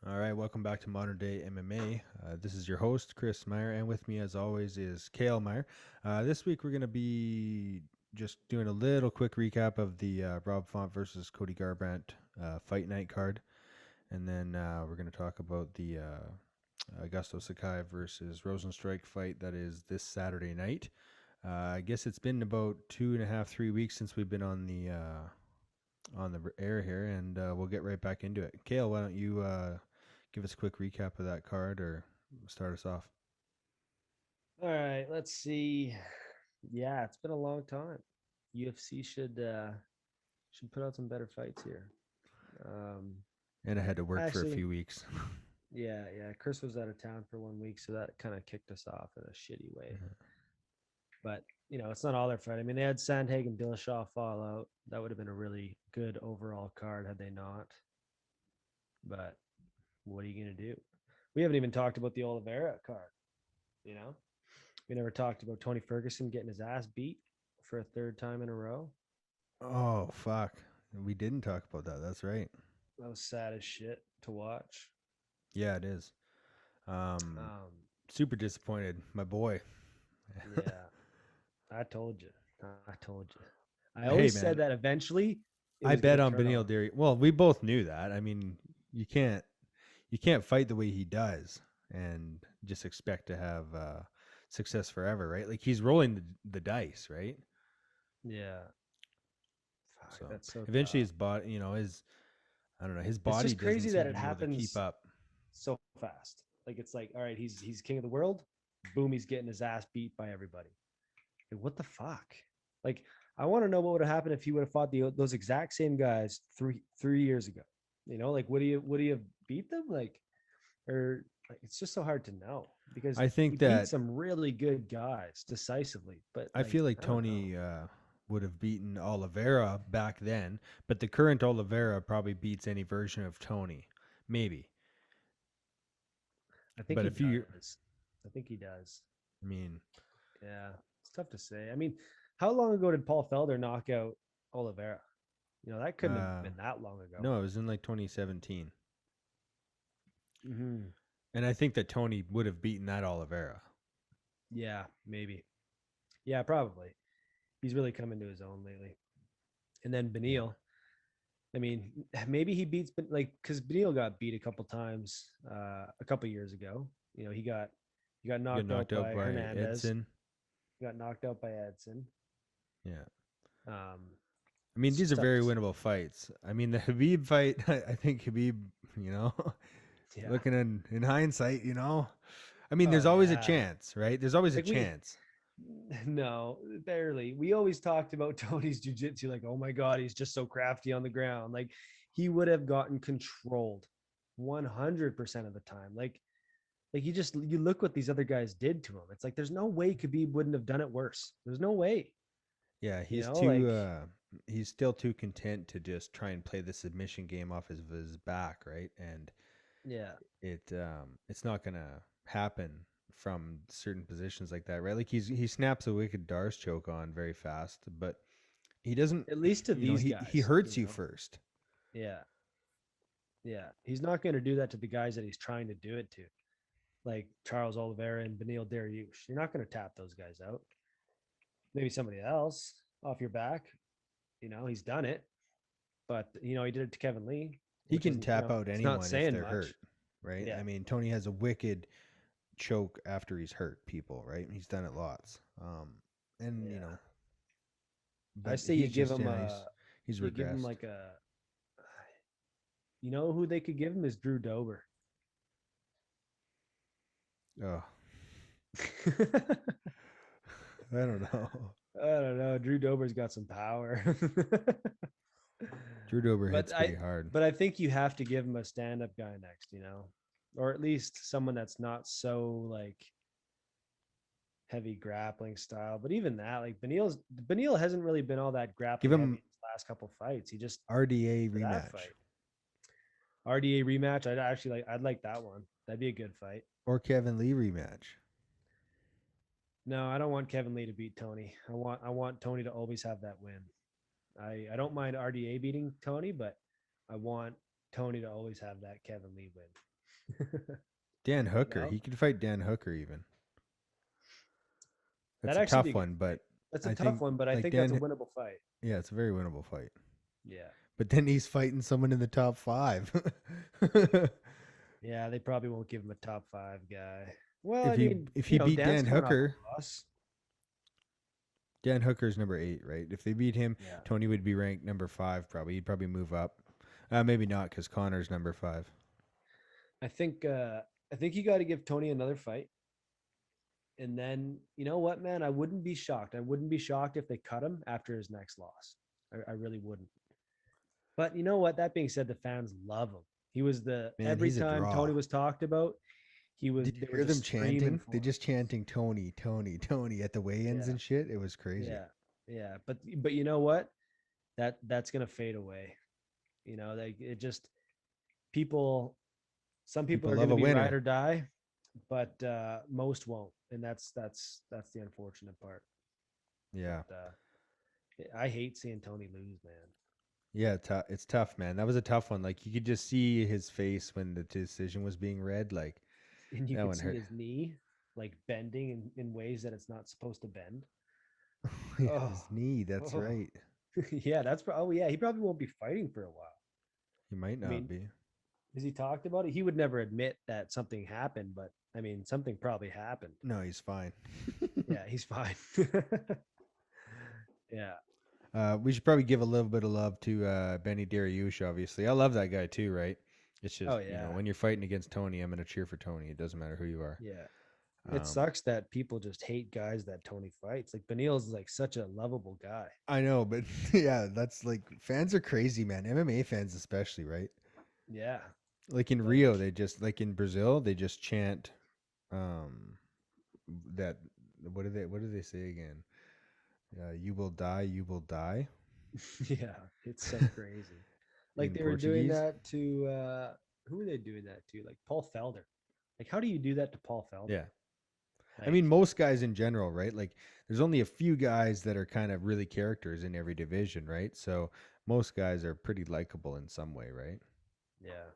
All right, welcome back to Modern Day MMA. This is your host, Chris Meyer, and with me, as always, is Kael Meyer. This week, we're going to be just doing a little quick recap of the Rob Font versus Cody Garbrandt fight night card, and then we're going to talk about the Augusto Sakai versus Rosenstrike fight that is this Saturday night. I guess it's been about 2.5, 3 weeks since we've been on the air here, and we'll get right back into it. Kael, why don't you give us a quick recap of that card or start us off? All right, let's see. Yeah, it's been a long time. UFC should put out some better fights here. Um, And I had to work for a actually, few weeks. yeah. Chris was out of town for 1 week, so that kind of kicked us off in a shitty way. But it's not all their fight. I mean, they had Sandhagen and Dillashaw fall out. That would have been a really good overall card had they not. But what are you gonna do? We haven't even talked about the Oliveira card. You know, we never talked about Tony Ferguson getting his ass beat for a third time in a row. Oh, fuck. We didn't talk about that. That's right. That was sad as shit to watch. Yeah, it is. Um, Um, Super disappointed. My boy. yeah, I told you. I told you. I Hey, always said man, that eventually it I was going bet to on turn Beneil on. Dairy. Well, we both knew that. I mean, you can't you can't fight the way he does and just expect to have success forever, right? Like he's rolling the dice, right? Yeah, fuck, So that's so eventually tough. his body, his I don't know, his It's body just doesn't crazy seem that to it be able to keep happens up. so fast. Like it's like, all right, he's king of the world. Boom, he's getting his ass beat by everybody. Like, what the fuck? Like, I want to know what would have happened if he would have fought those exact same guys three years ago. Like, would he have beat them? Or like, it's just so hard to know because I he think beat that some really good guys decisively. But I feel like I don't know. Tony would have beaten Oliveira back then, but the current Oliveira probably beats any version of Tony, maybe. I think But he if you, does. I think he does. I mean, Yeah, it's tough to say. I mean, how long ago did Paul Felder knock out Oliveira? That couldn't have uh, been that long ago. no, it was in like 2017, Hmm. and I think that Tony would have beaten that Oliveira. Yeah, maybe. Yeah, probably. He's really come into his own lately. And then Yeah, Beneil, I mean, maybe he beats, but like, because Beneil got beat a couple times a couple years ago. He got he got knocked out knocked out by by Hernandez. Edson. He got knocked out by Edson. Yeah, Um, I mean it's these are just tough very to say. winnable fights. I mean the Habib fight, I think Habib, you know, Yeah. looking in hindsight, I mean, Oh there's always a yeah. chance, right? There's always a Like we chance. no, barely. We always talked about Tony's jujitsu, like, oh my god, he's just so crafty on the ground. Like he would have gotten controlled 100% of the time. Like you look what these other guys did to him. It's like there's no way Khabib wouldn't have done it worse. There's no way. Yeah, You he's know, too like he's still too content to just try and play the submission game off his back, right? And yeah. it's not gonna happen from certain positions like that, right? Like he snaps a wicked Darce choke on very fast, but he doesn't At least to these he guys, hurts you first. Yeah. Yeah. He's not going to do that to the guys that he's trying to do it to, like Charles Oliveira and Beneil Dariush. You're not going to tap those guys out. Maybe somebody else off your back. He's done it, but he did it to Kevin Lee, He which can isn't, tap out it's not anyone if saying they're much. hurt, right? Yeah. I mean, Tony has a wicked choke after he's hurt people, right? He's done it lots. And Yeah. I but say you he's give just him he's you give him regressed. like who they could give him is Drew Dober. Oh, I I don't know. don't know. Drew Dober's got some power. Drew Dober but hits I pretty hard. but I think you have to give him a stand-up guy next, or at least someone that's not so like heavy grappling style. But even that, like Beneil hasn't really been all that Give grappling heavy him in his last couple fights. He just RDA for that rematch fight. RDA rematch. I'd like that one. That'd be a good fight. or Kevin Lee rematch. No, I don't want Kevin Lee to beat Tony. I want Tony to always have that win. I don't mind RDA beating Tony, but I want Tony to always have that Kevin Lee win. Dan You Hooker. know, He could fight Dan Hooker even. That's that a actually be tough a good one, fight. but That's a I tough think one, but I like think that's a Dan. winnable fight. Yeah, it's a very winnable fight. Yeah. But then he's fighting someone in the top 5. Yeah, they probably won't give him a top 5 guy. Well, if I he mean, if he beat Dan's Dan coming off Hooker, a loss. Dan Hooker's number 8, right? If they beat him, Yeah. Tony would be ranked number 5 probably. He'd probably move up. Maybe not because Connor's number 5. I think you got to give Tony another fight. And then, you know what, man? I wouldn't be shocked. I wouldn't be shocked if they cut him after his next loss. I really wouldn't. But you know what? That being said, the fans love him. He was Man, every he's a time Tony draw. was talked about, Did they you were hear them just screaming chanting? They for him. just chanting Tony, Tony, Tony at the weigh-ins Yeah. and shit. It was crazy. Yeah. Yeah. But you know what? That's gonna fade away. Like it just people some people People are love gonna a be ride winner. or die, but most won't. And that's the unfortunate part. Yeah. But I hate seeing Tony lose, man. Yeah, it's tough, man. That was a tough one. Like you could just see his face when the decision was being read. Like And you that could one see hurt. his knee like bending in ways that it's not supposed to bend. Yeah, Oh, his knee. That's oh. right. Yeah, oh yeah, he probably won't be fighting for a while. He might I not mean, be. has he talked about it? He would never admit that something happened, but I mean, something probably happened. No, he's fine. Yeah, he's fine. Yeah. We should probably give a little bit of love to Benny Dariush, obviously. I love that guy too, right? It's Oh just, yeah. when you're fighting against Tony, I'm going to cheer for Tony. It doesn't matter who you are. Yeah. It Um, sucks that people just hate guys that Tony fights. Like Benil's like such a lovable guy. I know, but yeah, that's like fans are crazy, man. MMA fans, especially, right? Yeah. Like in Like Rio, they just, like in Brazil, they just chant um, that, what do they say again? You will die, you will die yeah, it's so crazy. Like in they were doing Portuguese. that to who were they doing that to? Like Paul Felder. Like how do you do that to Paul Felder? Yeah. I Like mean, most guys in general, right? Like, there's only a few guys that are kind of really characters in every division, right? So most guys are pretty likable in some way, right? yeah.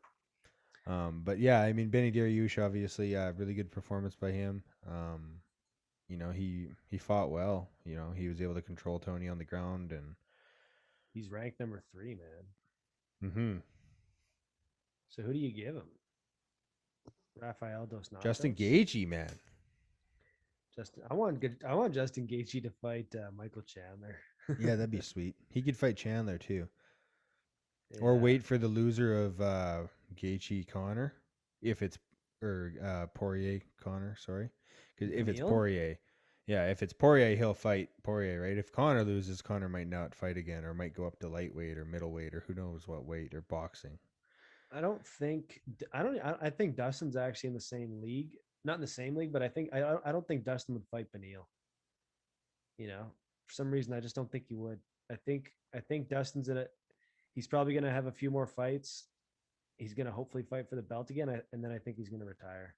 But yeah, I mean, Benny Dariush, obviously, really good performance by him. He fought well. He was able to control Tony on the ground, and He's ranked number 3, man. hmm So who do you give him? Rafael Dos Justin Natos? Gaethje, man. I want Justin Gaethje to fight Michael Chandler. Yeah, that'd be sweet. He could fight Chandler too, or Yeah. wait for the loser of Gaethje Conor, if it's or Poirier Conor. Sorry, because if it's Beneil? Poirier, yeah, if it's Poirier, he'll fight Poirier, right? If Conor loses, Conor might not fight again, or might go up to lightweight or middleweight, or who knows what weight, or boxing. I don't think I think Dustin's actually in the same league. Not in the same league, but I don't think Dustin would fight Beneil. For some reason I just don't think he would. I think Dustin's in it. He's probably going to have a few more fights. He's going to hopefully fight for the belt again, and then I think he's going to retire.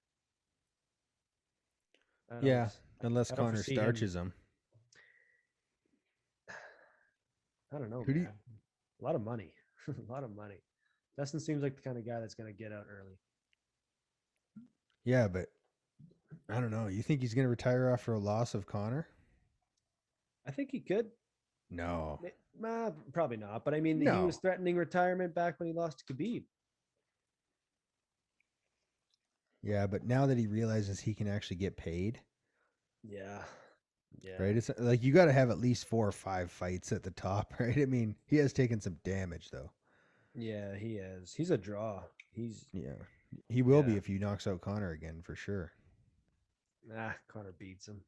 I don't, Yeah, unless I don't Conor foresee him. starches him. I don't know, Who do you? man. A lot of money, a lot of money. Dustin seems like the kind of guy that's going to get out early. Yeah, but I don't know. You think he's gonna retire after a loss of Conor? I think he could. No, Probably not. But I mean, he was no. threatening retirement back when he lost to Khabib. Yeah, but now that he realizes he can actually get paid, Yeah, yeah, right? It's like you got to have at least 4 or 5 fights at the top, right? I mean, he has taken some damage though. yeah. He is. He's a draw. He's Yeah, he will be yeah. if he knocks out Conor again for sure. Connor beats him.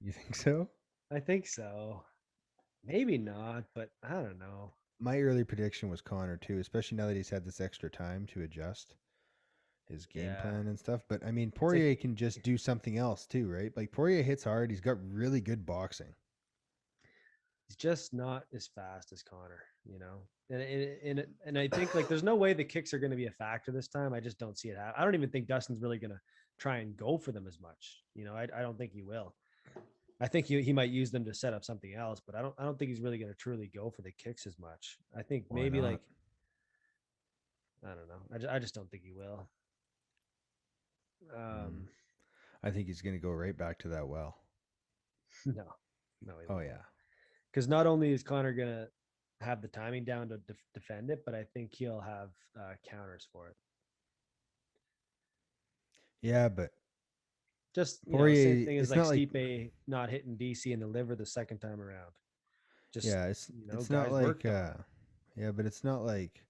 You think so? I think so. Maybe not, but I don't know. My early prediction was Conor too, especially now that he's had this extra time to adjust his game Yeah, plan and stuff. But I mean, it's like Poirier can just do something else too, right? Like Poirier hits hard. He's got really good boxing. he's just not as fast as Connor, and I think like there's no way the kicks are going to be a factor this time. I just don't see it happen. I don't even think Dustin's really going to try and go for them as much. I don't think he will. I think he might use them to set up something else, but I don't think he's really going to truly go for the kicks as much. I think Why maybe not? like I don't know. I just don't think he will. Um, I think he's going to go right back to that well. no, no, he Oh won't. yeah. Because not only is Conor gonna have the timing down to defend it, but I think he'll have counters for it. Yeah, but Just same Poirier, thing as it's like not like Stipe not hitting DC in the liver the second time around. Just yeah, it's not guys like worked on him. yeah, but it's not like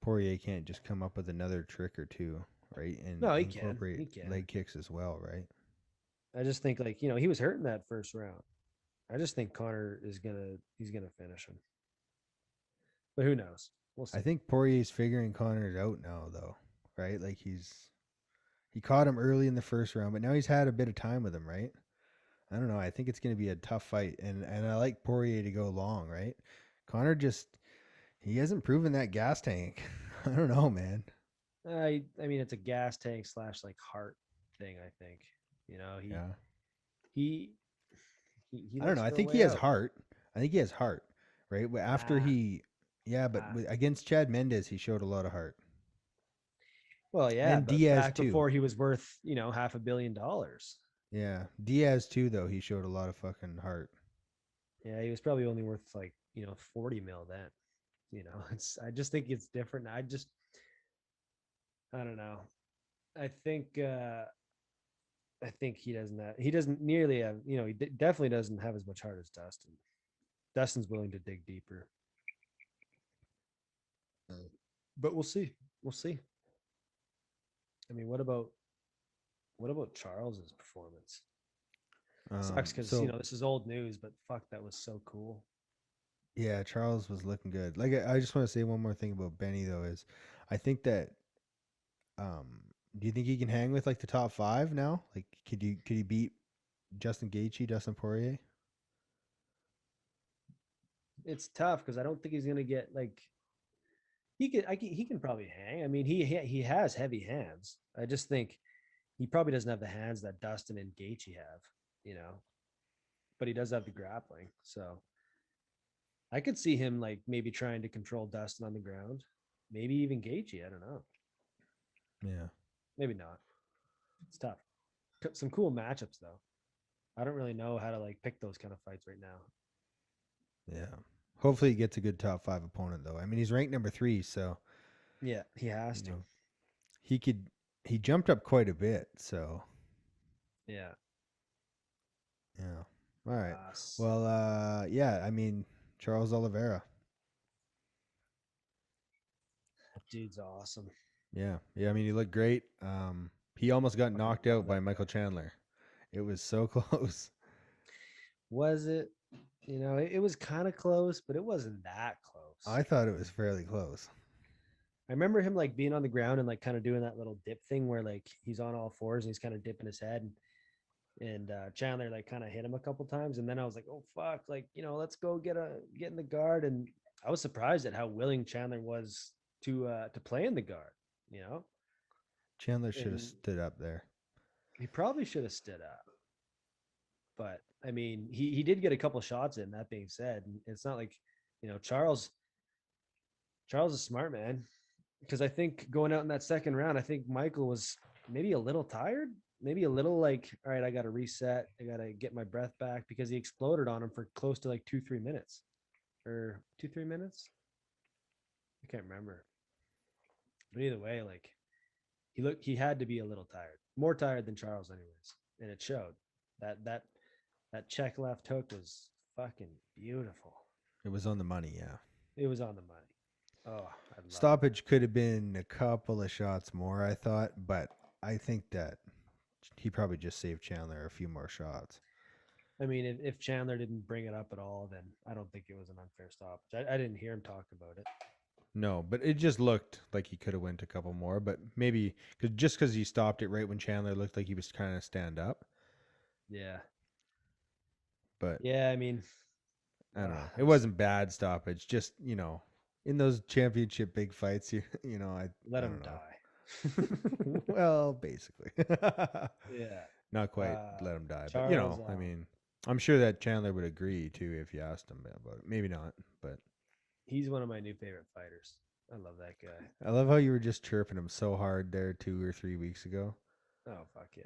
Poirier can't just come up with another trick or two, right? And No, he can. incorporate He can. leg kicks as well, right? I just think like he was hurting that first round. I just think Conor he's gonna finish him. But who knows? We'll I see. think Poirier's figuring Connor's out now though, right? Like he caught him early in the first round, but now he's had a bit of time with him, right? I don't know. I think it's going to be a tough fight, and I like Poirier to go long, right? Connor just he hasn't proven that gas tank. I don't know, man. I mean it's a gas tank slash like heart thing. I think he Yeah, he he I don't looks know. I for a think he way has out. heart. I think he has heart, right? But after Nah, yeah, but nah. against Chad Mendez, he showed a lot of heart, Well, yeah, and but Diaz back too. before he was worth $500 million. Yeah, Diaz too, though he showed a lot of fucking heart. Yeah, he was probably only worth like 40 mil then. It's I just think it's different. I don't know. I think I think he doesn't nearly have definitely doesn't have as much heart as Dustin. Dustin's willing to dig deeper. But we'll see. We'll see. I mean, what about Charles's performance? Sucks because So this is old news, but fuck, that was so cool. yeah, Charles was looking good. Like I just want to say one more thing about Benny though is, I think that um, do you think he can hang with like the top five now? Like, could he beat Justin Gaethje, Dustin Poirier? It's tough because I don't think he's gonna get like he can probably hang. I mean, he has heavy hands. I just think he probably doesn't have the hands that Dustin and Gaethje have, you know, but he does have the grappling. So I could see him like maybe trying to control Dustin on the ground, maybe even Gaethje. I don't know. Yeah, Maybe not. It's tough. Some cool matchups though. I don't really know how to like pick those kind of fights right now. yeah. Hopefully, he gets a good top five opponent though. I mean, he's ranked number 3, so Yeah, he has you to. know he could. He jumped up quite a bit, so Yeah. yeah. All right. S- Well, yeah. I mean, Charles Oliveira. Dude's awesome. Yeah, yeah. I mean, he looked great. He almost got Fucking knocked love out by that Michael guy. Chandler. It was so close. Was it? It was kind of close, but it wasn't that close. I thought it was fairly close. I remember him like being on the ground and like kind of doing that little dip thing where like he's on all fours and he's kind of dipping his head and Chandler like kind of hit him a couple times and then I was like, oh fuck, like let's go get in the guard and I was surprised at how willing Chandler was to play in the guard, you know, Chandler should have and stood up there. he probably should have stood up, but I mean he did get a couple shots in. That being said, and it's not like Charles is smart, man. Because I think going out in that second round, I think Michael was maybe a little tired, maybe a little like, all right, I got to reset. I got to get my breath back because he exploded on him for close to like 2-3 minutes or 2-3 minutes. I can't remember. But either way, like he had to be a little tired, more tired than Charles, anyways. And it showed that that that check left hook was fucking beautiful. It was on the money, yeah. It was on the money. Oh, I love it. Stoppage could have been a couple of shots more, I thought, but I think that he probably just saved Chandler a few more shots. I mean, if Chandler didn't bring it up at all, then I don't think it was an unfair stoppage. I didn't hear him talk about it. No, but it just looked like he could have went a couple more, but maybe because he stopped it right when Chandler looked like he was trying to stand up. Yeah. But Yeah, I mean, I don't know. that It was wasn't bad stoppage. Just in those championship big fights, let I him don't know. die. Well, basically, Yeah. not quite Uh, let him die, but Charles, I mean, I'm sure that Chandler would agree too if you asked him about it. Maybe not, but he's one of my new favorite fighters. I love that guy. I love how you were just chirping him so hard there 2 or 3 weeks ago. Oh fuck yeah.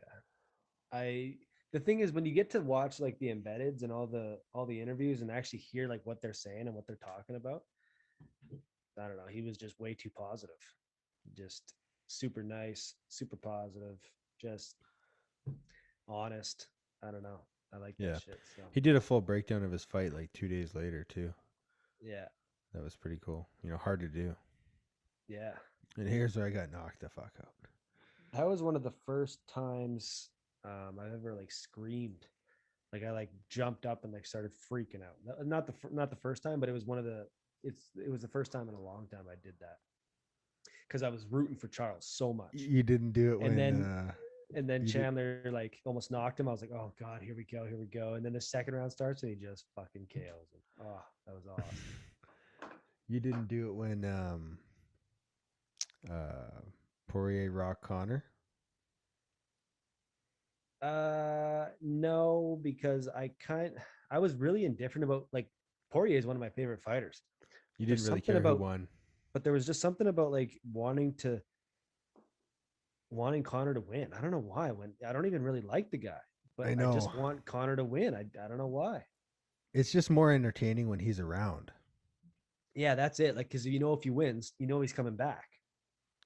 The thing is when you get to watch like the embeddeds and all the interviews and actually hear like what they're saying and what they're talking about, I don't know, he was just way too positive. Just super nice, super positive, just honest. I don't know. I like that Yeah. shit. So He did a full breakdown of his fight like 2 days later too. yeah. That was pretty cool. Hard to do. Yeah. And here's where I got knocked the fuck out. That was one of the first times I've ever like screamed. Like I like jumped up and like started freaking out. Not the first time, but it was one of the it was the first time in a long time I did that because I was rooting for Charles so much. You didn't do it And when then you did. Chandler like almost knocked him. I was like, oh god, here we go, here we go. And then the second round starts and he just fucking KOs him. Oh, that was awesome. You didn't do it when Poirier rocked Conor. No, because I was really indifferent about like Poirier is one of my favorite fighters. You There's didn't really something care who about, won. but there was just something about like wanting Conor to win. I don't know why. When I don't even really like the guy, but I I just know. want Conor to win. I don't know why. It's just more entertaining when he's around. Yeah, that's it. Like, because if he wins, he's coming back.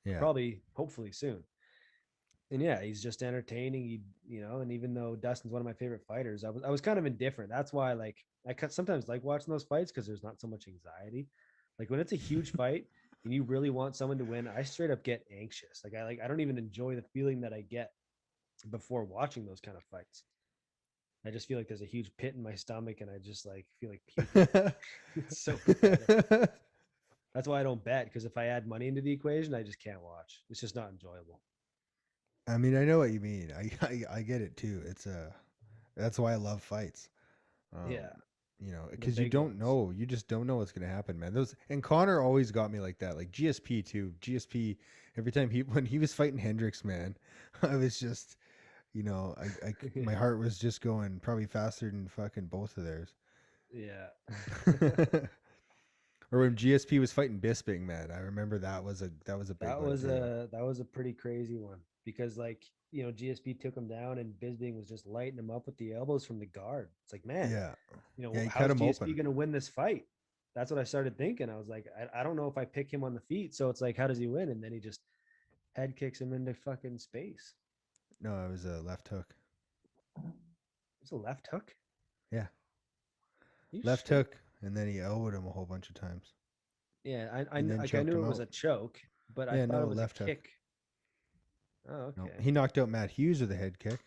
Yeah. Probably, hopefully soon. And yeah, he's just entertaining. And even though Dustin's one of my favorite fighters, I was kind of indifferent. That's why like sometimes like watching those fights because there's not so much anxiety. Like when it's a huge fight and you really want someone to win, I straight up get anxious. I don't even enjoy the feeling that I get before watching those kind of fights. I just feel like there's a huge pit in my stomach and I just like feel like puking. It's so pathetic. That's why I don't bet because if I add money into the equation, I just can't watch. It's just not enjoyable. I mean, I know what you mean. I get it too. That's why I love fights. Yeah, the Because big ones. you just don't know what's gonna happen, man. Those and Connor always got me like that. Like GSP too. GSP every time when he was fighting Hendricks, man, I was just, my Yeah, heart was just going probably faster than fucking both of theirs. yeah. Or when GSP was fighting Bisping, man, I remember that was a big one too. That was a pretty crazy one because GSP took him down and Bisbing was just lighting him up with the elbows from the guard. It's like, man, Yeah, yeah, he cut how's him GSP open. going to win this fight? That's what I started thinking. I was like, I don't know if I pick him on the feet. So it's like, how does he win? And then he just head kicks him into fucking space. No, it was a left hook. It's a left hook. Yeah, You left sure? hook, and then he elbowed him a whole bunch of times, Yeah, and then I choked knew him it was out. a choke, but I Yeah, thought no, it was a left hook. kick. Oh, No, okay. he knocked out Matt Hughes with a head kick.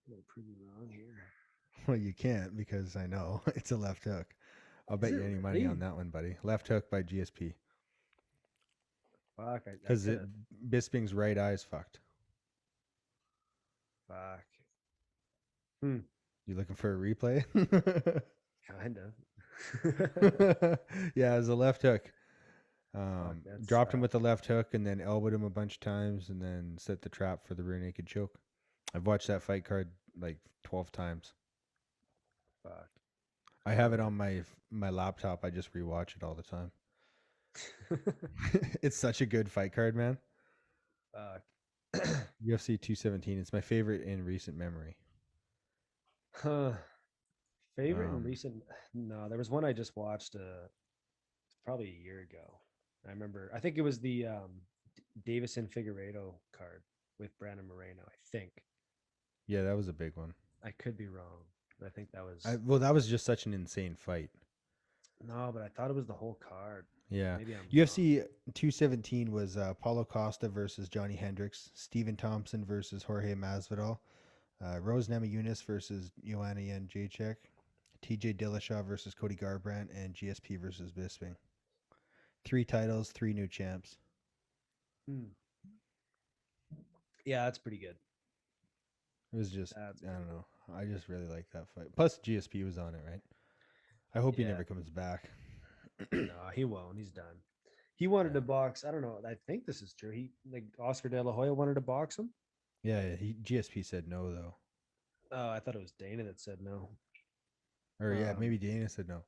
I'm gonna prove you wrong here. Well, you can't because I know it's a left hook. I'll Is bet it you any money really? on that one, buddy. Left hook by GSP Fuck, I because could have. Bisping's right eye is fucked. Fuck. Hmm. You looking for a replay? Kind of. Yeah, it was a left hook. Fuck, that's Dropped him with the left hook and then elbowed him a bunch of times and then set the trap for the rear naked choke. I've watched that fight card like 12 times. fuck. I have it on my laptop. I just rewatch it all the time. It's such a good fight card, man. Fuck. UFC 217. It's my favorite in recent memory. Huh. Favorite in Um, recent? No, there was one I just watched probably a year ago. I remember. I think it was the Davison Figueiredo card with Brandon Moreno. I think. yeah, that was a big one. I could be wrong. But I think that was Well, that was just such an insane fight. no, but I thought it was the whole card. Yeah. Maybe I'm wrong. UFC 217 was Paulo Costa versus Johnny Hendricks, Stephen Thompson versus Jorge Masvidal, Rose Namajunas versus Joanna Jędrzejczyk, TJ Dillashaw versus Cody Garbrandt, and GSP versus Bisping. 3 titles, 3 new champs. Hmm. Yeah, that's pretty good. It was just, That's I pretty don't know. I just really like that fight. Plus, GSP was on it, right? I hope good. he Yeah. never comes back. No, he won't. He's done. He wanted Yeah. to box. I don't know. I think this is true. He like Oscar De La Hoya wanted to box him. Yeah, GSP said no, though. Oh, I thought it was Dana that said no. Or, yeah, Um, maybe Dana said no.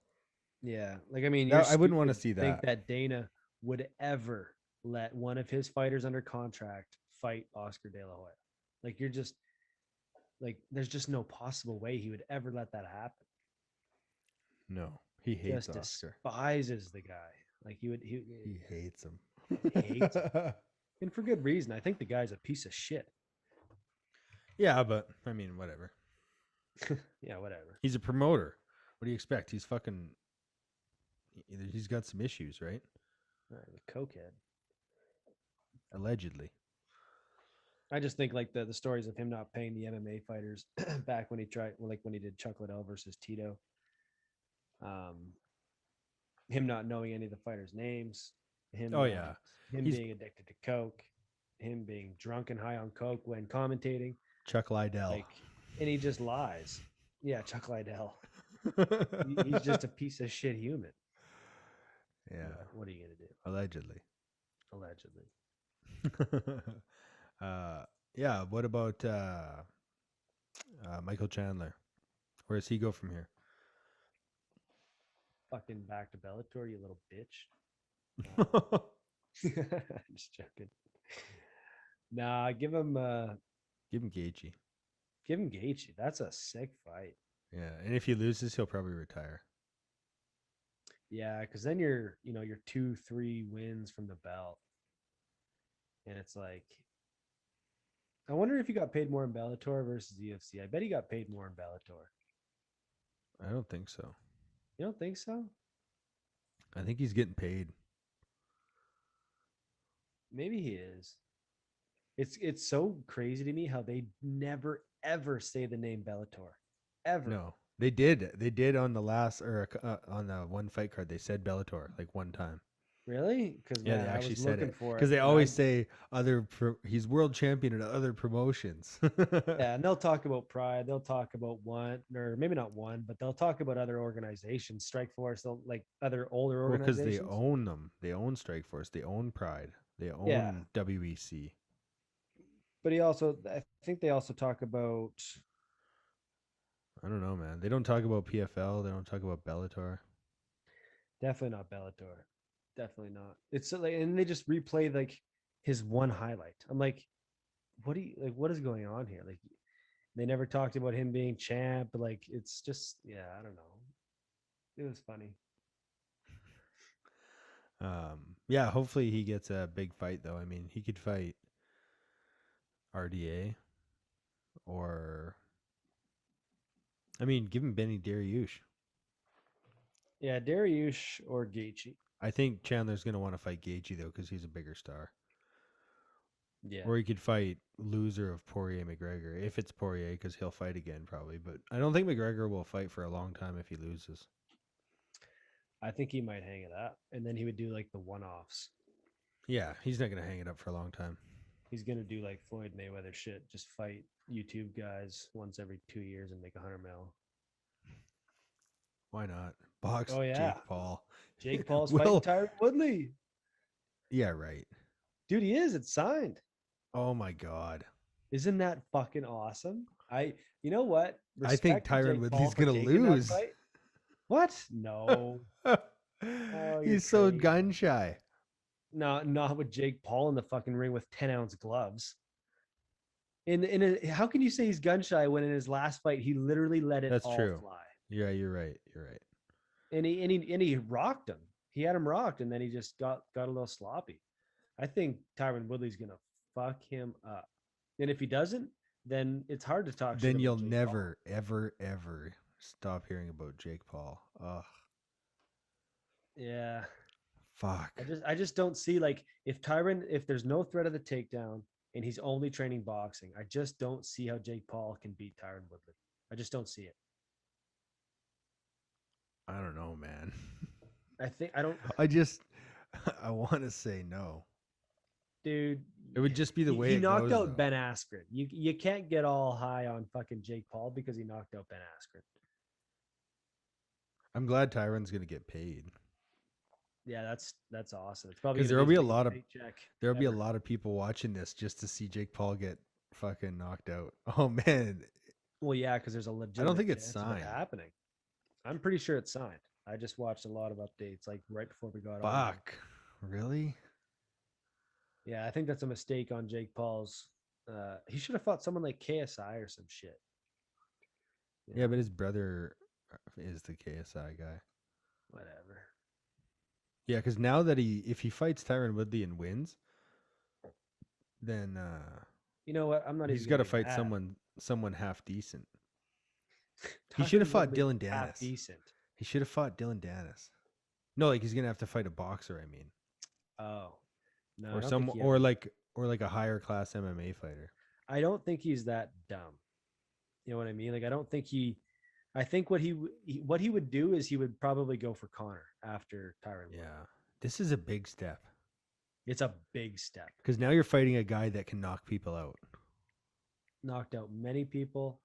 yeah. Like I mean, you're I wouldn't want to stupid see to think that. that Dana would ever let one of his fighters under contract fight Oscar De La Hoya. Like you're just like there's just no possible way he would ever let that happen. No, he hates Just Oscar. despises the guy. Like He hates him. hates him. And for good reason. I think the guy's a piece of shit. Yeah, but I mean, whatever. Yeah, whatever. He's a promoter. What do you expect? He's fucking. He's got some issues, right? The cokehead. Allegedly. I just think like the stories of him not paying the MMA fighters back when he tried, well, like when he did Chuck Liddell versus Tito. Him not knowing any of the fighters' names. Him He's being addicted to coke. Him being drunk and high on coke when commentating. Chuck Liddell. Like, and he just lies. Yeah, Chuck Liddell. He's just a piece of shit human. Yeah. What are you gonna do? Allegedly. Yeah. What about Michael Chandler? Where does he go from here? Fucking back to Bellator, you little bitch. Just joking. Nah, give him Gaethje. Give him Gaethje. That's a sick fight. Yeah, and if he loses, he'll probably retire. Yeah, because then you're 2-3 wins from the belt, and it's like, I wonder if he got paid more in Bellator versus UFC. I bet he got paid more in Bellator. I don't think so. You don't think so? I think he's getting paid. Maybe he is. It's so crazy to me how they never ever say the name Bellator, ever. No, they did. They did on the last on the one fight card. They said Bellator like one time. Really? Because yeah, they actually said it. Because they always say he's world champion at other promotions. Yeah, and they'll talk about Pride. They'll talk about one, or maybe not one, but they'll talk about other organizations, Strikeforce, they'll like other older organizations. Because they own them. They own Strikeforce. They own Pride. They own WEC. But I think they also talk about. I don't know, man. They don't talk about PFL. They don't talk about Bellator. Definitely not Bellator. Definitely not. It's like, and they just replay like his one highlight. I'm like, what is going on here? Like, they never talked about him being champ. But like, it's just, yeah, I don't know. It was funny. Yeah, hopefully he gets a big fight though. I mean, he could fight RDA or give him Benny Dariush. Yeah, Dariush or Gaethje. I think Chandler's going to want to fight Gaethje though because he's a bigger star. Yeah. Or he could fight loser of Poirier McGregor if it's Poirier because he'll fight again probably. But I don't think McGregor will fight for a long time if he loses. I think he might hang it up, and then he would do like the one-offs. Yeah, he's not going to hang it up for a long time. He's going to do like Floyd Mayweather shit, just fight YouTube guys once every 2 years and make $100 million. Why not? Box Jake Paul. Jake Paul's fighting Tyron Woodley. Yeah, right. Dude, he is. It's signed. Oh my God. Isn't that fucking awesome? You know what? I think Tyron Woodley's going to lose. What? No. He's so gun shy. No, not with Jake Paul in the fucking ring with 10-ounce gloves. How can you say he's gun shy when in his last fight he literally let it all fly? Yeah, you're right. You're right. And he rocked him. He had him rocked, and then he just got a little sloppy. I think Tyron Woodley's gonna fuck him up. And if he doesn't, then it's hard to talk. Then you'll never, ever, ever stop hearing about Jake Paul. Ugh. Yeah. Fuck. I just don't see, like, if there's no threat of the takedown and he's only training boxing, I just don't see how Jake Paul can beat Tyron Woodley. I just don't see it. I don't know, man. I want to say no. Dude, it would just be the way he knocked out Ben Askren. You can't get all high on fucking Jake Paul because he knocked out Ben Askren. I'm glad Tyron's going to get paid. Yeah, that's awesome. It's probably because there'll be a lot of people watching this just to see Jake Paul get fucking knocked out. Oh man. Well, yeah, because there's a legitimate. I don't think it's signed. Happening. I'm pretty sure it's signed. I just watched a lot of updates like right before we got on. Fuck. Really? Yeah, I think that's a mistake on Jake Paul's. He should have fought someone like KSI or some shit. You Yeah, know, but his brother is the KSI guy. whatever. Yeah, because now that if he fights Tyron Woodley and wins, then You know what? I'm not he's even got gonna to be fight mad. someone half decent. He should have Tyron fought Woodley Dylan half Dennis. decent. He should have fought Dylan Dennis. No, like he's gonna have to fight a boxer. I mean, Oh no, I or don't think some, he or ever. like a higher class MMA fighter. I don't think he's that dumb. You know what I mean? Like I don't think he. I think what he would do is he would probably go for Conor after Tyron Woodley. Yeah, this is a big step It's a big step. because now you're fighting a guy that can knock people out. Knocked out many people.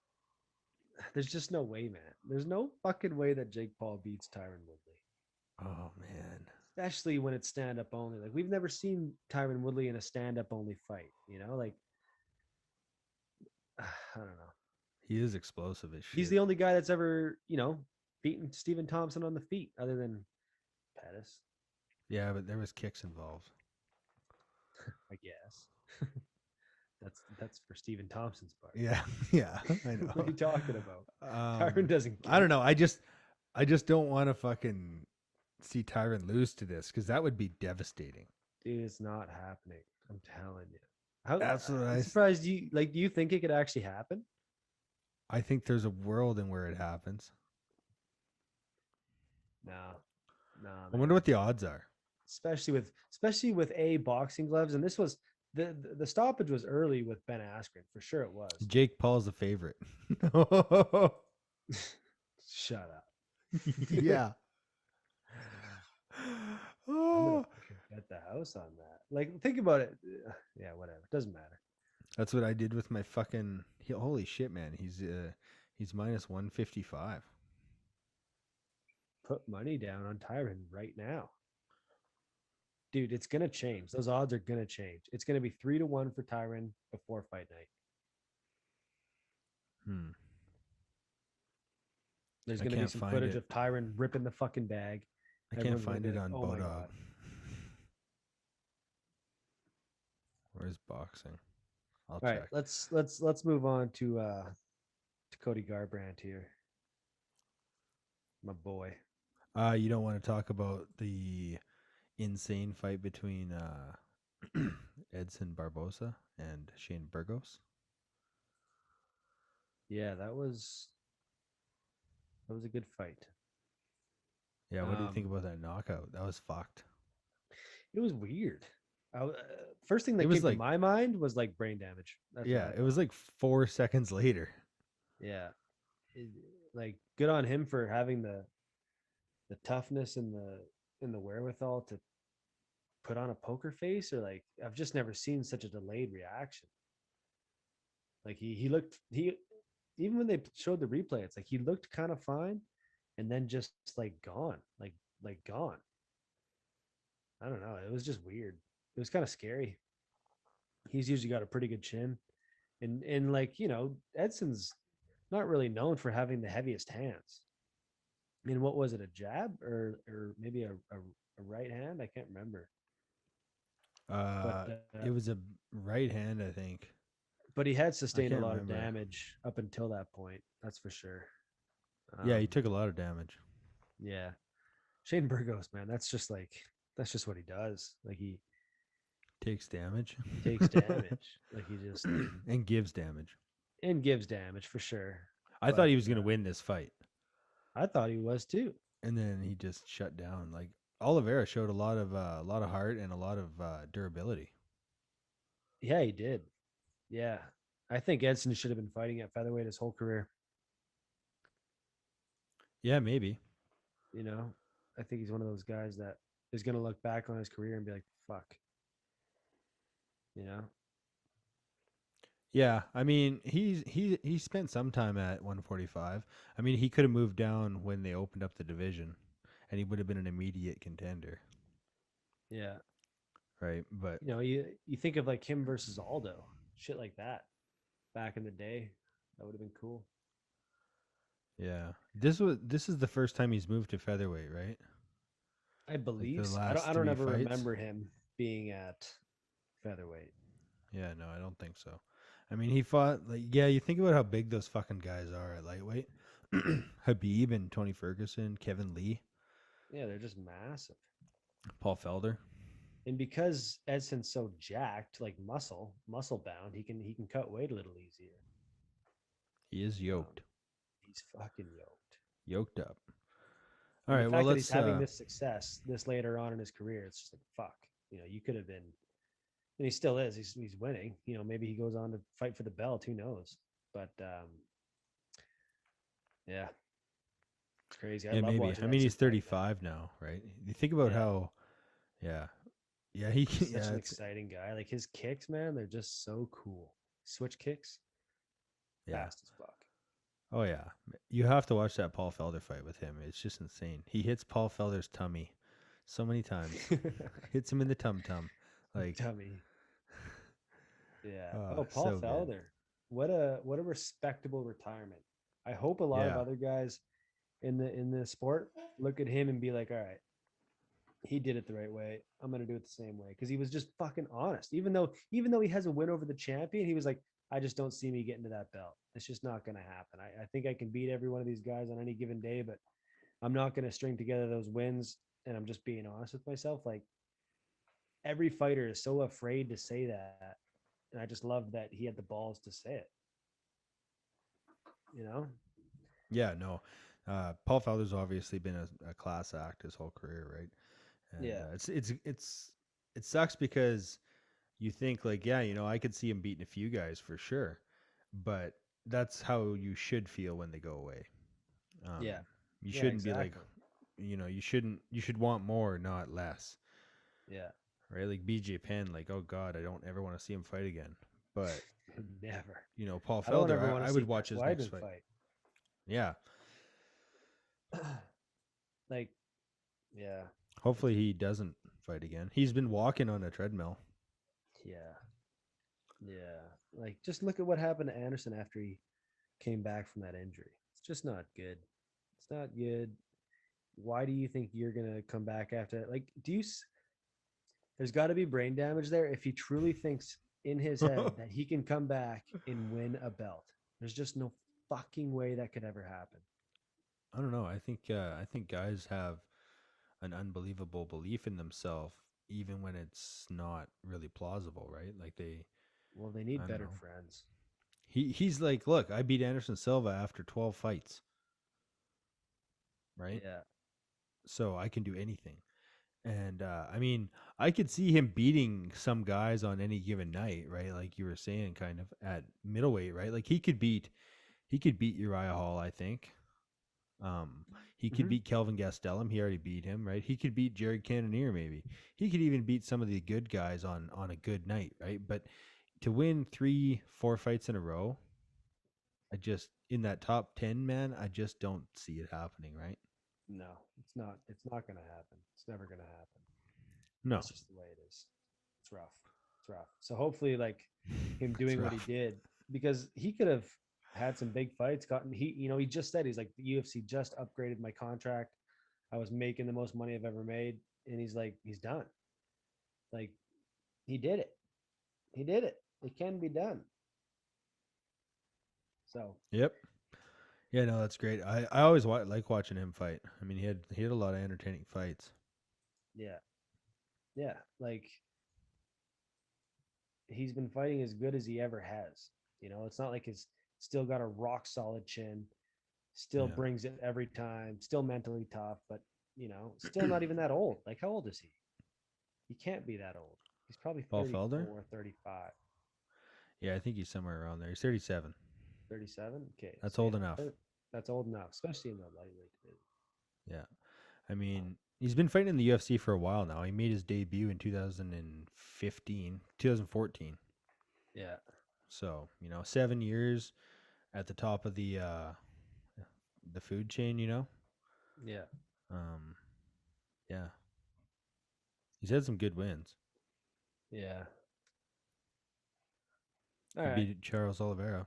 There's just no way, man. There's no fucking way that Jake Paul beats Tyron Woodley. Oh man, Especially when it's stand up only. Like we've never seen Tyron Woodley in a stand up only fight. You know, like I don't know. he is explosive as He's shit. the only guy that's ever beaten Stephen Thompson on the feet, other than Pettis, Yeah, but there was kicks involved. I guess. That's for Stephen Thompson's part. Yeah, yeah, I What are you know. talking about? Tyron doesn't I don't kick. know. I just don't want to fucking see Tyron lose to this because that would be devastating. Dude, it's not happening. I'm telling you. How, That's what I'm surprised you like. Do you think it could actually happen? I think there's a world in where it happens. No, no, I man. wonder what the odds are. Especially with a boxing gloves, and this was the stoppage was early with Ben Askren for sure. It was. Jake Paul's the favorite. Shut up. Yeah. I'm gonna Oh, fucking bet the house on that. Like, think about it. Yeah, whatever. Doesn't matter. that's what I did with my fucking. Holy shit, man! He's minus 155. Put money down on Tyron right now. Dude, it's gonna change. Those odds are gonna change. It's gonna be 3-1 for Tyron before fight night. Hmm. There's I gonna be can't some find footage it. of Tyron ripping the fucking bag. I can't Everyone's gonna find be it like, on "Oh my Bodog. god." Where's boxing? I'll All right, check. let's move on to Cody Garbrandt here, my boy. You don't want to talk about the insane fight between Edson Barbosa and Shane Burgos? Yeah, that was a good fight. Yeah, what do you think Um, about that knockout? That was fucked. it was weird. First thing It that was came to like, my mind was like brain damage. That's what yeah, I it was thought. like 4 seconds later. Yeah, It- like good on him for having the toughness and the wherewithal to put on a poker face. Or like I've just never seen such a delayed reaction. Like he looked he even when they showed the replay, it's like he looked kind of fine, and then just like gone, like gone. I don't know. It was just weird. It was kind of scary. He's usually got a pretty good chin, and like Edson's not really known for having the heaviest hands. I mean, what was it, a jab or maybe a right hand? I can't remember. But It was a right hand, I think. but he had I sustained a can't lot of remember. damage up until that point. That's for sure. Yeah, he Um, took a lot of damage. yeah, Shane Burgos, man, that's just what he does. Like he Takes damage. takes damage. Like he just And gives damage. and gives damage for sure. I thought But he was going to win this fight. I thought he was too. And then he just shut down. Like Oliveira showed a lot of heart and a lot of durability. Yeah, he did. Yeah, I think Edson should have been fighting at featherweight his whole career. Yeah, maybe. You know, I think he's one of those guys that is going to look back on his career and be like, "Fuck," you know. Yeah, I mean, he spent some time at 145. I mean, he could have moved down when they opened up the division, and he would have been an immediate contender, Yeah, right? But you think of like him versus Aldo, shit like that, back in the day. That would have been cool. yeah, this is the first time he's moved to featherweight, right? I Like believe the so. last I don't three ever fights. remember him being at featherweight. Yeah, no, I don't think so. I mean, he fought like yeah. You think about how big those fucking guys are at lightweight. Habib and Tony Ferguson, Kevin Lee, Yeah, they're just massive. Paul Felder. And because Edson's so jacked, like muscle bound, he can cut weight a little easier. He is Um, yoked, he's fucking yoked. yoked up. All And the right, well fact that he's let's. having this success this later on in his career, it's just like fuck. You could have been, and he still is. He's winning. Maybe he goes on to fight for the belt. Who knows? But yeah, it's crazy. I Yeah, love maybe. watching I mean, Edson he's fight, man. 35 now, right? You think about Yeah, how. Yeah, yeah, he. he's such Yeah, an it's exciting guy. Like his kicks, man, they're just so cool. Switch kicks, yeah. fast as fuck. Oh yeah, you have to watch that Paul Felder fight with him. It's just insane. He hits Paul Felder's tummy so many times. Hits him in the tum tum, like Dummy. Yeah. Oh, Paul so good. Felder. What a respectable retirement. I hope a lot of Yeah, other guys in the sport look at him and be like, all right, he did it the right way. I'm gonna do it the same way. Because he was just fucking honest. Even though he has a win over the champion, he was like, I just don't see me getting to that belt. It's just not gonna happen. I think I can beat every one of these guys on any given day, but I'm not gonna string together those wins. And I'm just being honest with myself. Like every fighter is so afraid to say that. And I just love that he had the balls to say it, you know? yeah. No, Paul Felder's obviously been a class act his whole career, right? And Yeah. it sucks because you think like yeah, I could see him beating a few guys for sure, but that's how you should feel when they go away. Yeah. You Yeah, shouldn't be like, exactly. you should want more, not less, Yeah. right? Like BJ Penn, like, oh God, I don't ever want to see him fight again. But, Never. Paul I don't Felder, ever want I to would see watch Chris his next Weidman fight. fight. Yeah. Like, yeah. Hopefully he doesn't fight again. He's been walking on a treadmill. Yeah. Yeah. Like, just look at what happened to Anderson after he came back from that injury. It's just not good. It's not good. Why do you think you're going to come back after that? Like, there's got to be brain damage there if he truly thinks in his head that he can come back and win a belt. There's just no fucking way that could ever happen. I don't know. I think guys have an unbelievable belief in themselves even when it's not really plausible, right? Like Well, they I need don't better know. friends. He's like, look, I beat Anderson Silva after 12 fights, right? Yeah. So I can do anything. And I mean, I could see him beating some guys on any given night, right? Like you were saying, kind of at middleweight, right? Like he could beat Uriah Hall, I think. He could Hmm. beat Kelvin Gastelum. He already beat him, right? He could beat Jared Cannonier, maybe. He could even beat some of the good guys on a good night, right? But to win 3, 4 fights in a row, I just in that top 10, man, I just don't see it happening, right? No, it's not. It's not going to happen. It's never going to happen. No, That's just the way it is. It's rough. It's rough. So hopefully, like him it's doing what he rough. did, because he could have had some big fights. He just said he's like the UFC just upgraded my contract. I was making the most money I've ever made, and he's like he's done. Like he did it. He did it. It can be done. So Yep. Yeah, no, that's great. I always like watching him fight. I mean, he had a lot of entertaining fights. yeah, yeah. Like he's been fighting as good as he ever has. It's not like he's still got a rock solid chin, still Yeah. brings it every time, still mentally tough, but still not even that old. Like how old is he? He can't be that old. He's probably Paul Felder? 34, 35, Yeah, I think he's somewhere around there. He's 37. 37. Okay, That's so old yeah, enough. that's old enough, especially in the lightweight division. Yeah. I mean, he's been fighting in the UFC for a while now. He made his debut in 2015, 2014. Yeah, So, 7 years at the top of the food chain. yeah. Um, yeah. He's had some good wins. Yeah. All He right. beat Charles Oliveira,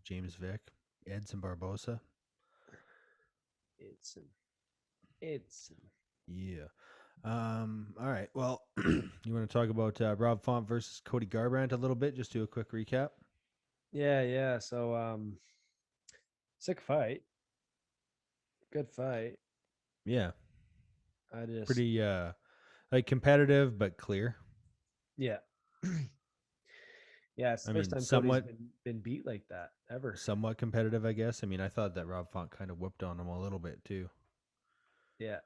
James Vick, Edson Barbosa. It's it's Yeah. All right. Well, you want to talk about Rob Font versus Cody Garbrandt a little bit? Just do a quick recap. Yeah. So sick fight. Good fight. Yeah, I just pretty like competitive but clear. yeah. Yeah, it's I the first mean, time Cody's been beat like that ever. somewhat competitive, I guess. I mean, I thought that Rob Font kind of whooped on him a little bit too. Yeah.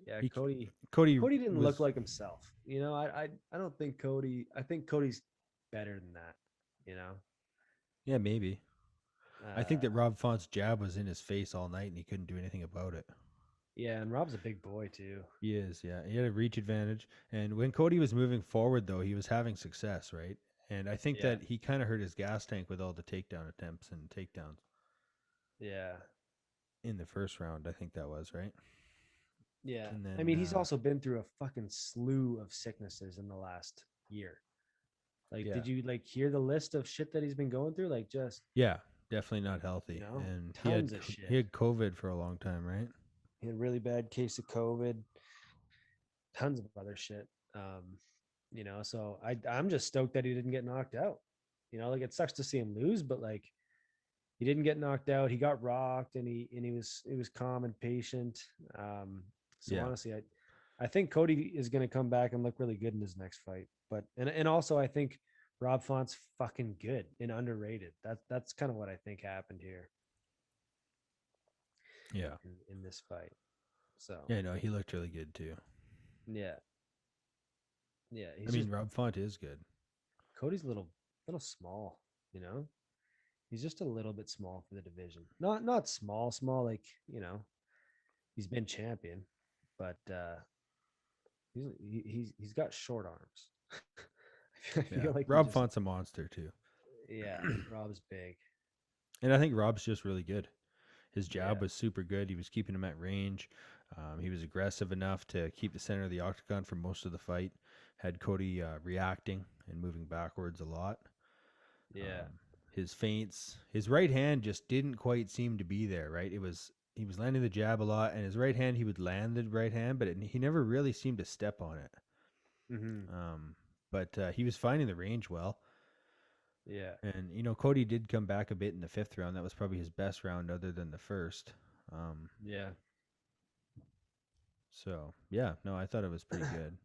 Yeah, He Cody Cody Cody didn't look was like himself. I don't think I think Cody's better than that, you know. yeah maybe. I think Uh that Rob Font's jab was in his face all night and he couldn't do anything about it. yeah, and Rob's a big boy too. He is, yeah. He had a reach advantage. And when Cody was moving forward, though, he was having success, right? And I think Yeah. that he kind of hurt his gas tank with all the takedown attempts and takedowns Yeah. in the first round. I think that was, right? Yeah. And I then, mean, he's also been through a fucking slew of sicknesses in the last year. Like, yeah. did you like hear the list of shit that he's been going through? Like just, Yeah, definitely not healthy. And tons of he shit. had COVID for a long time, right? He had a really bad case of COVID, tons of other shit. So I'm just stoked that he didn't get knocked out. Like it sucks to see him lose, but like he didn't get knocked out. He got rocked and he was calm and patient. So Yeah. honestly, I think Cody is going to come back and look really good in his next fight. But and also I think Rob Font's fucking good and underrated. That's kind of what I think happened here Yeah. in this fight. So Yeah, no, he looked really good too. yeah, yeah, I he's mean, just Rob Font is good. Cody's a little small, you know. He's just a little bit small for the division. Not small like, he's been champion, but he's got short arms. I Yeah. feel like he Rob just Font's a monster too. yeah, Rob's big. And I think Rob's just really good. His Yeah. jab was super good. He was keeping him at range. He was aggressive enough to keep the center of the octagon for most of the fight. Had Cody reacting and moving backwards a lot. Yeah. Um, his feints, his right hand just didn't quite seem to be there. Right, he was landing the jab a lot, and his right hand he would land the right hand, but he never really seemed to step on it. Hmm. Um, but he was finding the range well. Yeah. And Cody did come back a bit in the fifth round. That was probably his best round, other than the first. Um, Yeah. So yeah, no, I thought it was pretty good.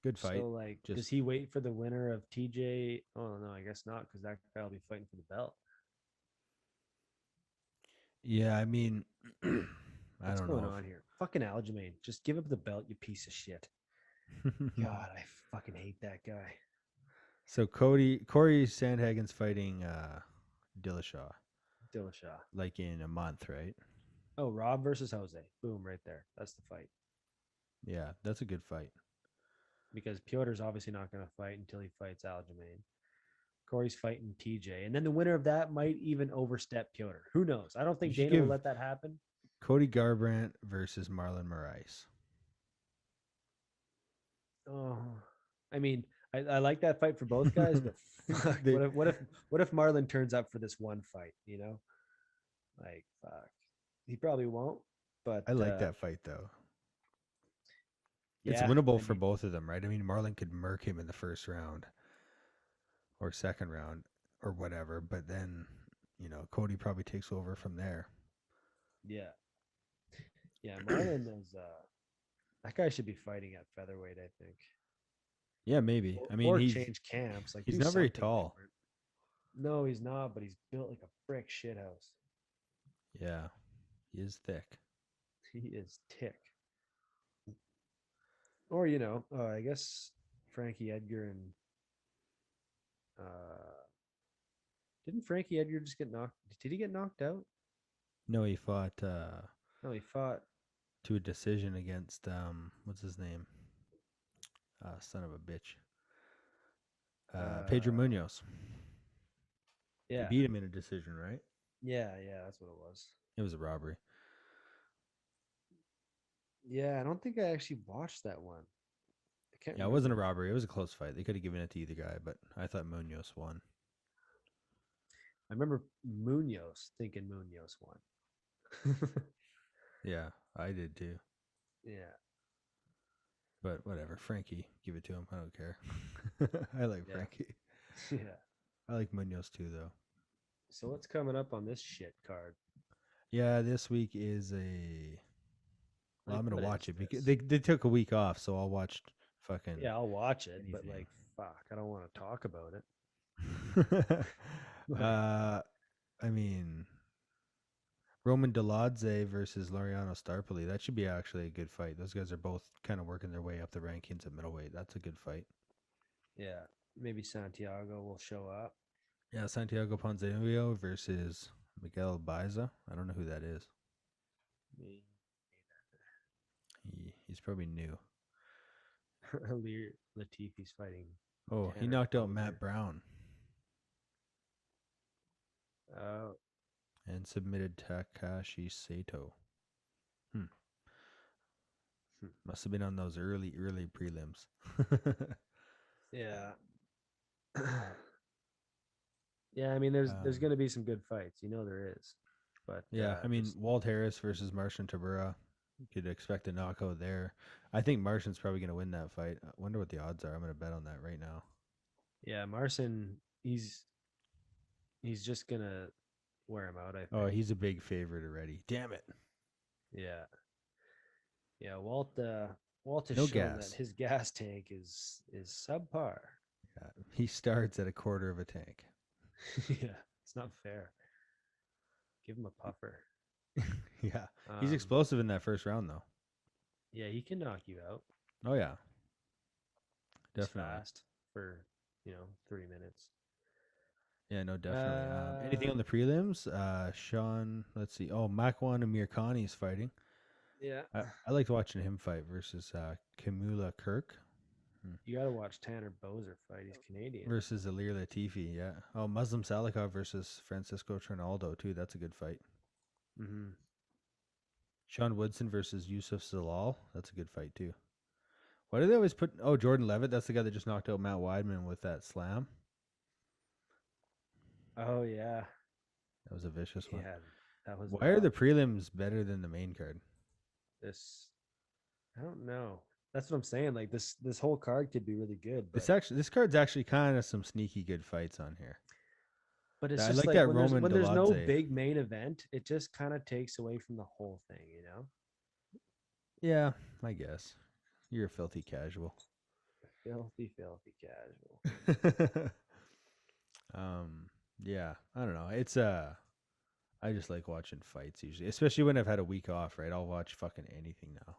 Good fight. So like, Just does he wait for the winner of TJ? Oh no, I guess not, because that guy will be fighting for the belt. yeah, I mean, I What's don't going know on here? Fucking Aljamain, just give up the belt, you piece of shit. if. God, I fucking hate that guy. So Corey Sandhagen's fighting Dillashaw Dillashaw. like in a month, right? Oh, Rob versus Jose. Boom, right there. That's the fight. Yeah, that's a good fight. Because Piotr's obviously not going to fight until he fights Aljamain. Corey's fighting TJ, and then the winner of that might even overstep Piotr. Who knows? I don't You think should Dana will give let that happen. Cody Garbrandt versus Marlon Moraes. Oh, I mean, I like that fight for both guys, but fuck, They- what if Marlon turns up for this one fight? Like fuck, he probably won't. But I like that fight though. It's yeah, winnable I for mean, both of them, right? I mean, Marlon could murk him in the first round or second round or whatever, but then Cody probably takes over from there. yeah, yeah. Marlon is that guy should be fighting at featherweight, I think, Yeah, maybe. or, I mean, or change camps, like he's do not very something tall. different. No, he's not, but he's built like a brick shithouse. Yeah, he is thick. He is tick. Or I guess Frankie Edgar and uh didn't Frankie Edgar just get knocked? Did he get knocked out? No, he fought No, he fought. to a decision against what's his name? Son of a bitch. Pedro Uh, Munoz. He yeah, beat him in a decision, right? yeah, that's what it was. It was a robbery. Yeah, I don't think I actually watched that one. I can't Yeah, it wasn't a remember. robbery. It was a close fight. They could have given it to either guy, but I thought Munoz won. I remember Munoz thinking Munoz won. Yeah, I did too. Yeah. But whatever, Frankie, give it to him. I don't care. I like Yeah. Frankie. Yeah. I like Munoz too, though. So what's coming up on this shit card? Yeah, this week is a. Well, Like, I'm gonna what watch is it because this? they took a week off, so I'll watch fucking Yeah, I'll watch it, but anything. like, fuck, I don't want to talk about it. Like, uh, I mean, Roman Dolidze versus Laureano Starpoli. That should be actually a good fight. Those guys are both kind of working their way up the rankings at middleweight. That's a good fight. yeah, maybe Santiago will show up. Yeah, Santiago Ponzinibbio versus Miguel Baiza. I don't know who that is. Me- He's probably new. Alir Latifi's fighting Oh, he Tanner knocked out Boser. Matt Brown Oh, and submitted Takashi Sato. hmm. Must have been on those early prelims. Yeah. Yeah, I mean, there's um, going to be some good fights. You know there is. But yeah, I mean, just Walt Harris versus Martian Tabura. You could expect a knockout there. I think Martian's probably going to win that fight. I wonder what the odds are. I'm going to bet on that right now. yeah, Marcin, he's just going to wear him out, I Oh, think. he's a big favorite already. Damn it. Yeah. Yeah, Walt has No shown that gas. his gas tank is subpar. Yeah, he starts at a quarter of a tank. Yeah, it's not fair. Give him a puffer. Yeah, he's Um, explosive in that first round, though. yeah, he can knock you out. Oh yeah, He's definitely. fast for 3 minutes. Yeah, no, definitely. Anything Uh, on the prelims? Sean, let's see. Oh, Makwan and Mirkani is fighting. yeah, I liked watching him fight versus Kamula Kirk you got to watch Tanner Boser fight. He's Canadian. versus Alir Latifi. Yeah. Oh, Muslim Salikov versus Francisco Trinaldo too. That's a good fight. Mm-hmm. Sean Woodson versus Yusuf Zalal. That's a good fight too. Why do they always put? Oh, Jordan Levitt. That's the guy that just knocked out Matt Weidman with that slam. Oh yeah, That was a vicious one. yeah, that was Why are the wild. prelims better than the main card? This I don't know. That's what I'm saying. Like this whole card could be really good, but This card's actually kind of some sneaky good fights on here. it's I just like like that when there's Roman when there's no Dolidze. big main event, it just kind of takes away from the whole thing. Yeah, I guess you're a filthy casual. Filthy, filthy casual. um, yeah, I don't know. I just like watching fights usually, especially when I've had a week off. Right, I'll watch fucking anything now.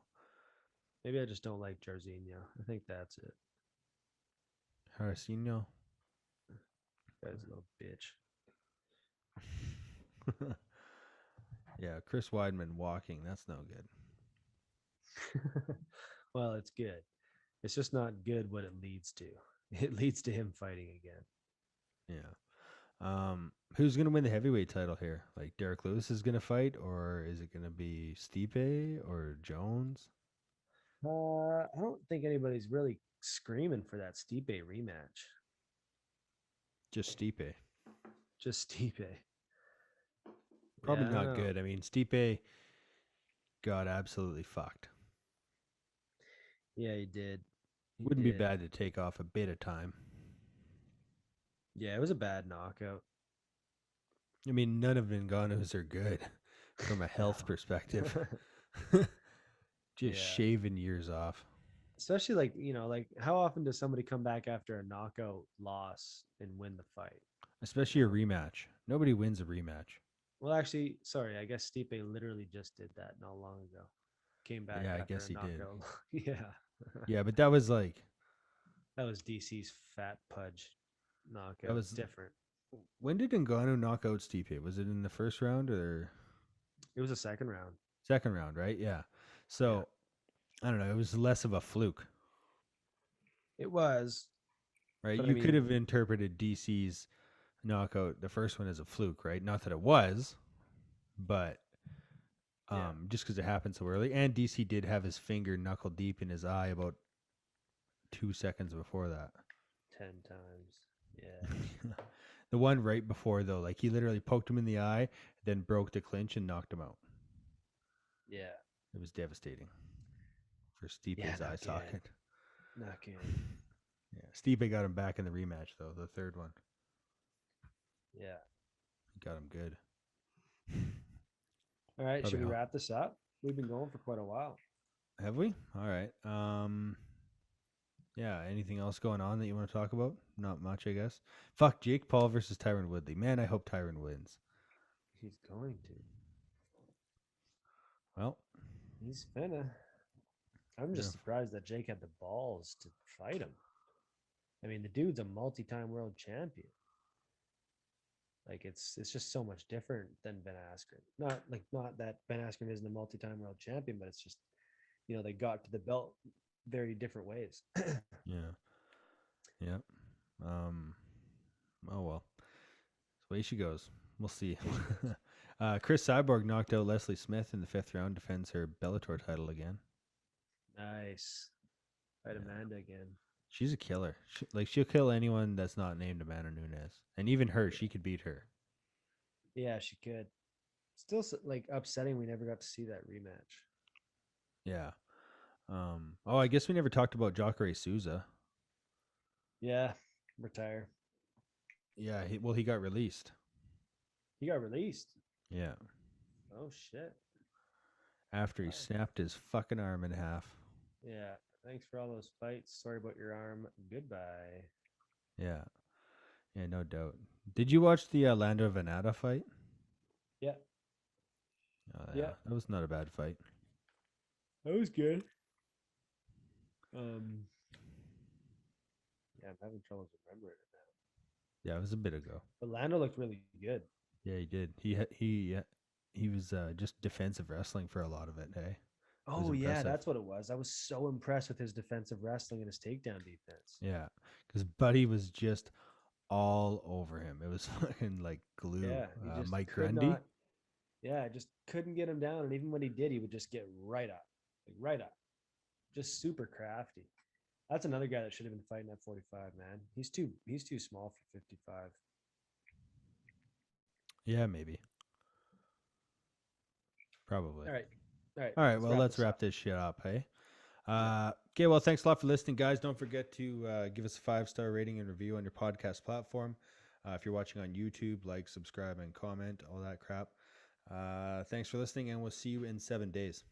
Maybe I just don't like Jarzinho. I think that's it. Harasino. Guy's a little bitch. Yeah, Chris Weidman walking. That's no good. Well, it's good. It's just not good what it leads to. It leads to him fighting again. Yeah. Who's gonna win the heavyweight title here? Like Derek Lewis is gonna fight, or is it gonna be Stipe or Jones? I don't think anybody's really screaming for that Stipe rematch. Just Stipe. Just Stipe. Probably Yeah, I don't not know. good. I mean, Stipe got absolutely fucked. Yeah, he did. He Wouldn't be did. bad to take off a bit of time. Yeah, it was a bad knockout. I mean, none of Ngannou's are good from a health perspective. No. Just Yeah. shaving years off. Especially like how often does somebody come back after a knockout loss and win the fight? You Especially a know? rematch. Nobody wins a rematch. Well, actually, sorry, I guess Stipe literally just did that not long ago. Came back Yeah, I after guess a he did. knockout. Yeah. Yeah, but that was like That was DC's fat pudge that knockout. was Different. when did Ngannou knock out Stipe? Was it in the first round or It was a second round. second round, right? Yeah. Yeah. So I don't know. It was less of a fluke, It was, right? but I You could mean, have interpreted DC's knockout, the first one, as a fluke, right? Not that it was, but yeah, just because it happened so early. And DC did have his finger knuckle deep in his eye about 2 seconds before that. 10 times. Yeah. The one right before, though, like he literally poked him in the eye, then broke the clinch and knocked him out. Yeah. It was devastating for Yeah, Stipe's no eye kidding. socket. Not good. Yeah, Stipe got him back in the rematch though, the third one. Yeah. He got him good. All right. Probably Should we wrap this up? We've been going for quite a while. have we? All right. Yeah. Anything else going on that you want to talk about? Not much, I guess. Fuck Jake Paul versus Tyron Woodley. Man, I hope Tyron wins. He's going to. Well, He's finna. I'm just surprised that Jake had the balls to fight him. I mean, the dude's a multi-time world champion. Like it's just so much different than Ben Askren. Not that Ben Askren isn't a multi-time world champion, but it's just they got to the belt very different ways. yeah. Yeah. Um. Oh well. That's the way she goes. We'll see. Chris Cyborg knocked out Leslie Smith in the 5th round. Defends her Bellator title again. Nice. Fight Amanda again. She's a killer. She'll kill anyone that's not named Amanda Nunes, and even her, she could beat her. Yeah, she could. Still, like upsetting. We never got to see that rematch. Yeah. Oh, I guess we never talked about Jacare Souza. Yeah, retire. Yeah. He got released. He got released. Yeah. Oh shit. After he snapped his fucking arm in half. Yeah. Thanks for all those fights. Sorry about your arm. Goodbye. Yeah. Yeah, no doubt. Did you watch the Lando Venata fight? Yeah. Oh, yeah. That was not a bad fight. That was good. Yeah, I'm having trouble remembering it now. Yeah, it was a bit ago. But Lando looked really good. Yeah, he did. He was just defensive wrestling for a lot of it. Hey. Oh yeah, that's what it was. I was so impressed with his defensive wrestling and his takedown defense. Yeah, because Buddy was just all over him. It was fucking like glue. Yeah, he just Mike could Grundy. not. Yeah, I just couldn't get him down, and even when he did, he would just get right up, like right up. Just super crafty. That's another guy that should have been fighting at 45. Man, he's too small for 55. Yeah, maybe. Probably. All right. All right. Well, let's wrap this shit up. Hey. Okay. Well, thanks a lot for listening, guys. Don't forget to give us a 5-star rating and review on your podcast platform. If you're watching on YouTube, like, subscribe, and comment, all that crap. Thanks for listening, and we'll see you in 7 days.